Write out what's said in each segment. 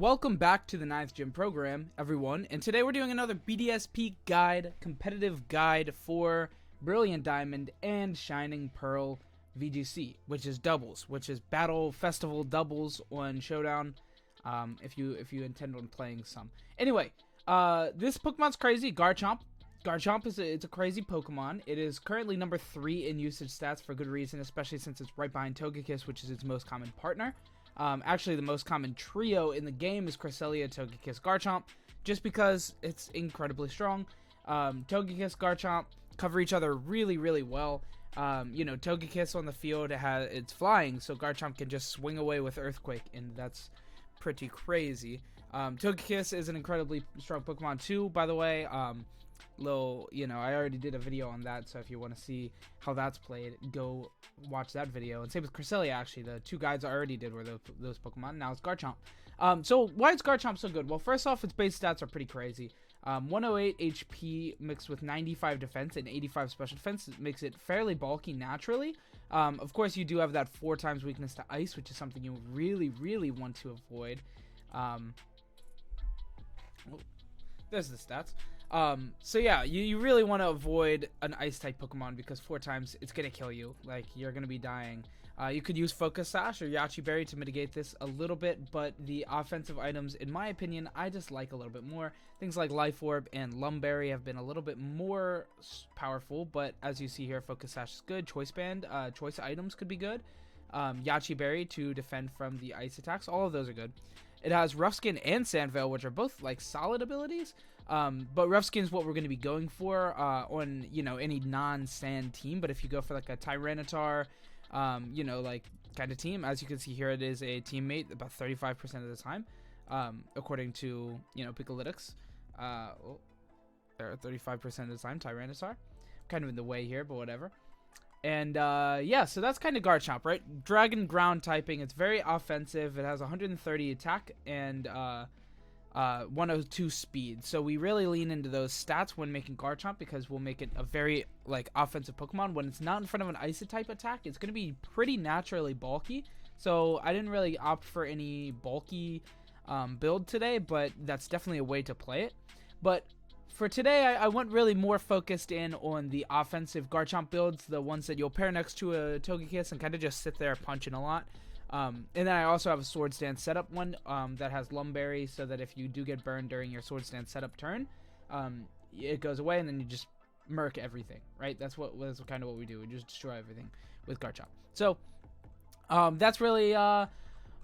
Welcome back to the 9th Gym program, everyone, and today we're doing another BDSP guide, competitive guide for Brilliant Diamond and Shining Pearl VGC, which is doubles, which is Battle Festival doubles on Showdown, if you intend on playing some. Anyway, this Pokemon's crazy, Garchomp. Garchomp is it's a crazy Pokemon. It is currently number 3 in usage stats for good reason, especially since it's right behind Togekiss, which is its most common partner. Actually, the most common trio in the game is Cresselia, Togekiss, Garchomp, just because it's incredibly strong. Togekiss, Garchomp cover each other really, really well. Togekiss on the field it's flying, so Garchomp can just swing away with Earthquake, and that's pretty crazy. Togekiss is an incredibly strong Pokemon too, by the way. I already did a video on that, so if you want to see how that's played, go watch that video. And same with Cresselia, actually. The two guides I already did were those Pokemon. Now it's Garchomp. So why is Garchomp so good? Well, first off, its base stats are pretty crazy. 108 HP mixed with 95 defense and 85 special defense makes it fairly bulky naturally. Of course, you do have that 4 times weakness to ice, which is something you really, really want to avoid. There's the stats. So yeah, you really want to avoid an ice-type Pokemon because 4 times it's going to kill you. Like, you're going to be dying. You could use Focus Sash or Yache Berry to mitigate this a little bit, but the offensive items, in my opinion, I just like a little bit more. Things like Life Orb and Lum Berry have been a little bit more powerful, but as you see here, Focus Sash is good. Choice Band, choice items could be good. Yache Berry to defend from the ice attacks. All of those are good. It has Rough Skin and Sand Veil, which are both like solid abilities. But Rough Skin is what we're going to be going for on, any non-sand team. But if you go for like a Tyranitar, kind of team, as you can see here, it is a teammate about 35% of the time, according to, Picolytics. They're 35% of the time, Tyranitar. Kind of in the way here, but whatever. And, so that's kind of Garchomp, right? Dragon ground typing. It's very offensive. It has 130 attack and 102 speed. So we really lean into those stats when making Garchomp because we'll make it a very, offensive Pokemon. When it's not in front of an Ice-type attack, it's going to be pretty naturally bulky. So I didn't really opt for any bulky build today, but that's definitely a way to play it. But for today, I went really more focused in on the offensive Garchomp builds, the ones that you'll pair next to a Togekiss and kind of just sit there punching a lot. And then I also have a Sword Stand setup one that has Lum Berry, so that if you do get burned during your Sword Stand setup turn, it goes away and then you just murk everything, right? That's kind of what we do. We just destroy everything with Garchomp. So that's really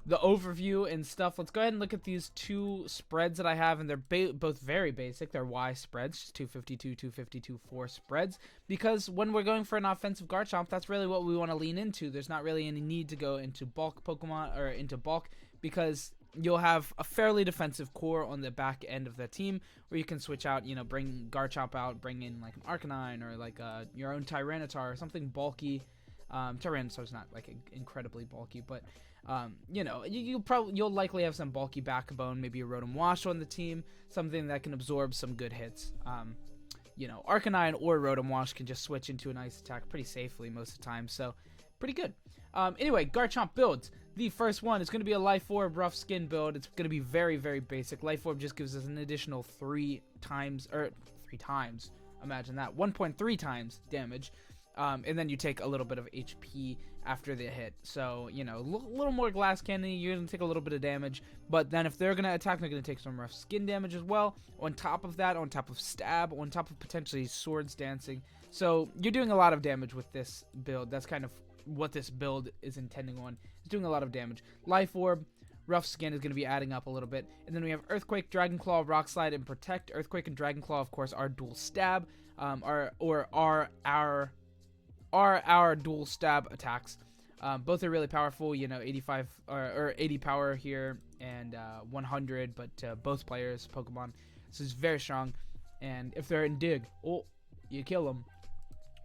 the overview and stuff. Let's go ahead and look at these 2 spreads that I have, and they're both very basic. They're Y spreads, just 252, 252, 4 spreads, because when we're going for an offensive Garchomp, that's really what we want to lean into. There's not really any need to go into bulk Pokemon or into bulk, because you'll have a fairly defensive core on the back end of the team where you can switch out, bring Garchomp out, bring in like an Arcanine or like your own Tyranitar or something bulky. Tyranitar's not like incredibly bulky, but you'll likely have some bulky backbone, maybe a Rotom Wash on the team, something that can absorb some good hits. Arcanine or Rotom Wash can just switch into an ice attack pretty safely most of the time, so pretty good. Anyway, Garchomp builds. The first one is going to be a Life Orb Rough Skin build. It's going to be very, very basic. Life Orb just gives us an additional 3 times, imagine that, 1.3 times damage. And then you take a little bit of HP after the hit. So, a little more Glass Cannon, you're going to take a little bit of damage. But then if they're going to attack, they're going to take some Rough Skin damage as well. On top of that, on top of Stab, on top of potentially Swords Dancing. So, you're doing a lot of damage with this build. That's kind of what this build is intending on. It's doing a lot of damage. Life Orb, Rough Skin is going to be adding up a little bit. And then we have Earthquake, Dragon Claw, Rock Slide, and Protect. Earthquake and Dragon Claw, of course, are dual stab. Are our dual stab attacks. Both are really powerful, 85 or 80 power here and 100, but both players Pokemon, so it's very strong. And if they're in dig, you kill them.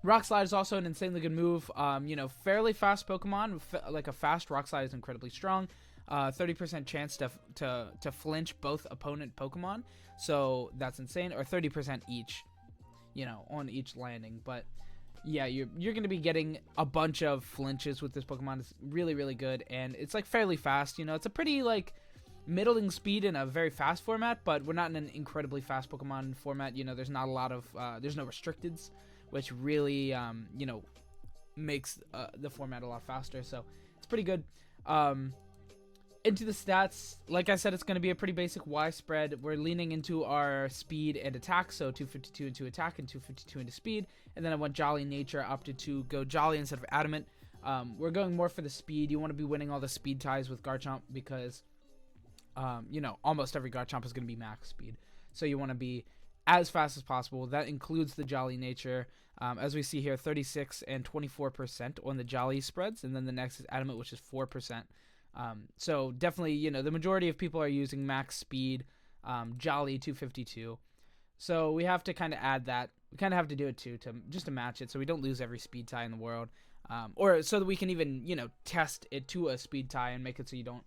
Rock Slide is also an insanely good move. Fairly fast Pokemon, like a fast Rock Slide is incredibly strong. 30% chance to flinch both opponent Pokemon, so that's insane, or 30% each, on each landing. But yeah, you're going to be getting a bunch of flinches with this Pokemon. It's really, really good, and it's like fairly fast. It's a pretty middling speed in a very fast format, but we're not in an incredibly fast Pokemon format. You know, there's not a lot of, there's no restricteds, which really, you know, makes the format a lot faster. So it's pretty good. Into the stats, like I said, it's going to be a pretty basic Y spread. We're leaning into our speed and attack, so 252 into attack and 252 into speed. And then I went Jolly Nature, opted to go Jolly instead of Adamant. We're going more for the speed. You want to be winning all the speed ties with Garchomp because, you know, almost every Garchomp is going to be max speed. So you want to be as fast as possible. That includes the Jolly Nature. As we see here, 36 and 24% on the Jolly spreads. And then the next is Adamant, which is 4%. So definitely, you know, the majority of people are using max speed, Jolly 252. So we have to kind of add that. We kind of have to do it too, just to match it, so we don't lose every speed tie in the world, or so that we can even, you know, test it to a speed tie and make it so you don't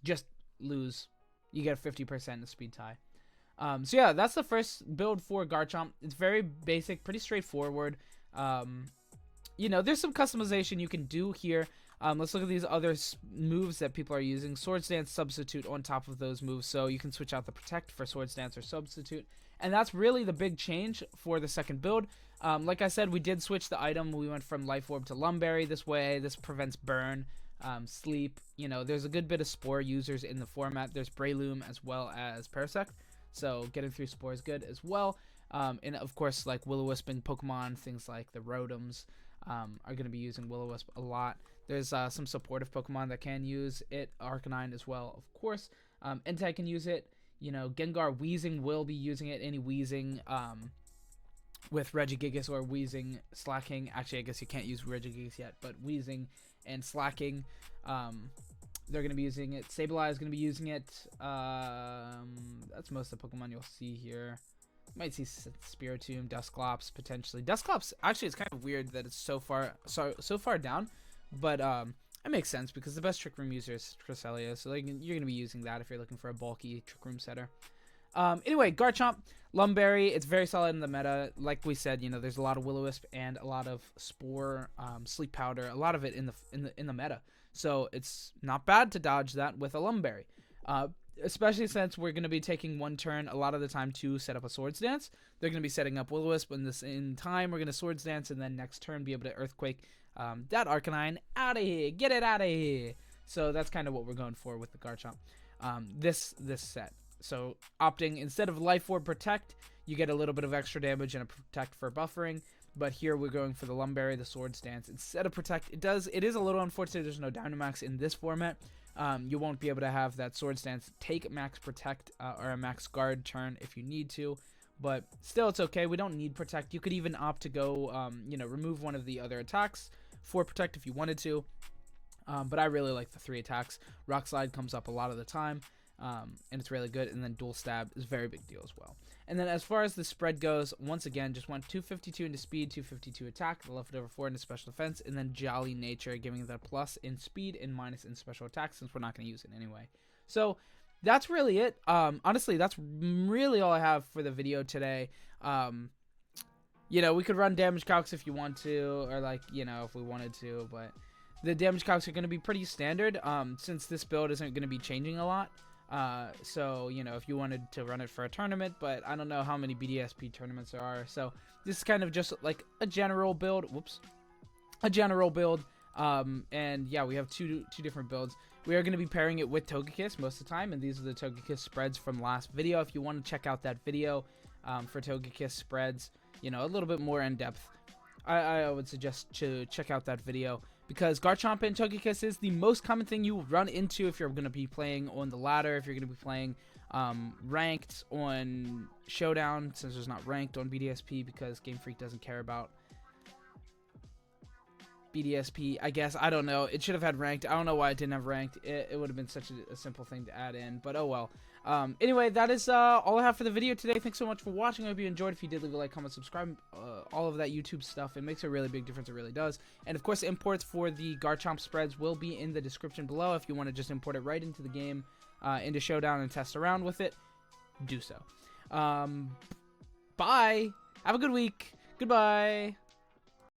just lose. You get a 50% speed tie. So yeah, that's the first build for Garchomp. It's very basic, pretty straightforward. You know, there's some customization you can do here. Let's look at these other moves that people are using. Swords Dance, Substitute on top of those moves. So you can switch out the Protect for Swords Dance or Substitute. And that's really the big change for the second build. Like I said, we did switch the item. We went from Life Orb to Lum Berry this way. This prevents burn, sleep. You know, there's a good bit of Spore users in the format. There's Breloom as well as Parasect. So getting through Spore is good as well. And of course, like Will-O-Wisping Pokemon, things like the Rotoms are going to be using Will-O-Wisp a lot. There's some supportive Pokemon that can use it. Arcanine as well, of course. Entei can use it. You know, Gengar Weezing will be using it. Any Weezing with Regigigas or Weezing Slacking. Actually, I guess you can't use Regigigas yet, but Weezing and Slacking, they're going to be using it. Sableye is going to be using it. That's most of the Pokemon you'll see here. You might see Spiritomb, Dusclops, potentially. Dusclops, actually, it's kind of weird that it's so far down. But it makes sense because the best Trick Room user is Cresselia, so like, you're going to be using that if you're looking for a bulky Trick Room setter. Anyway, Garchomp, Lum Berry, it's very solid in the meta. Like we said, you know, there's a lot of Will-O-Wisp and a lot of Spore, Sleep Powder, a lot of it in the meta. So it's not bad to dodge that with a Lum Berry. Especially since we're going to be taking one turn a lot of the time to set up a Swords Dance. They're going to be setting up Will-O-Wisp in time. We're going to Swords Dance and then next turn be able to Earthquake that Arcanine out of here. Get it out of here. So that's kind of what we're going for with the Garchomp. This set. So opting, instead of Life Orb Protect, you get a little bit of extra damage and a Protect for buffering. But here we're going for the Lum Berry, the Swords Dance. Instead of Protect, it is a little unfortunate there's no Dynamax in this format. You won't be able to have that Swords Dance take max Protect or a max Guard turn if you need to. But still, it's okay. We don't need Protect. You could even opt to go, you know, remove one of the other attacks for Protect if you wanted to. But I really like the 3 attacks. Rock Slide comes up a lot of the time, and it's really good. And then Dual Stab is a very big deal as well. And then as far as the spread goes, once again, just went 252 into speed, 252 attack, left it over 4 into special defense, and then Jolly Nature, giving the plus in speed and minus in special attack, since we're not going to use it anyway. So that's really it. Honestly, that's really all I have for the video today. You know, we could run damage calcs if you want to, or like, you know, if we wanted to, but the damage calcs are going to be pretty standard, since this build isn't going to be changing a lot. So, you know, if you wanted to run it for a tournament, but I don't know how many BDSP tournaments there are. So this is kind of just like a general build. Whoops. A general build. And yeah, we have two different builds. We are going to be pairing it with Togekiss most of the time. And these are the Togekiss spreads from last video. If you want to check out that video, for Togekiss spreads, you know, a little bit more in depth, I would suggest to check out that video. Because Garchomp and Togekiss is the most common thing you run into if you're going to be playing on the ladder, if you're going to be playing ranked on Showdown, since there's not ranked on BDSP because Game Freak doesn't care about BDSP, I guess. I don't know. It should have had ranked. I don't know why it didn't have ranked. It would have been such a simple thing to add in, but oh well. Anyway, that is all I have for the video today. Thanks so much for watching. I hope you enjoyed. If you did, leave a like, comment, subscribe, all of that YouTube stuff. It makes a really big difference. It really does. And of course, imports for the Garchomp spreads will be in the description below. If you want to just import it right into the game, into Showdown, and test around with it, do so. Bye. Have a good week. Goodbye.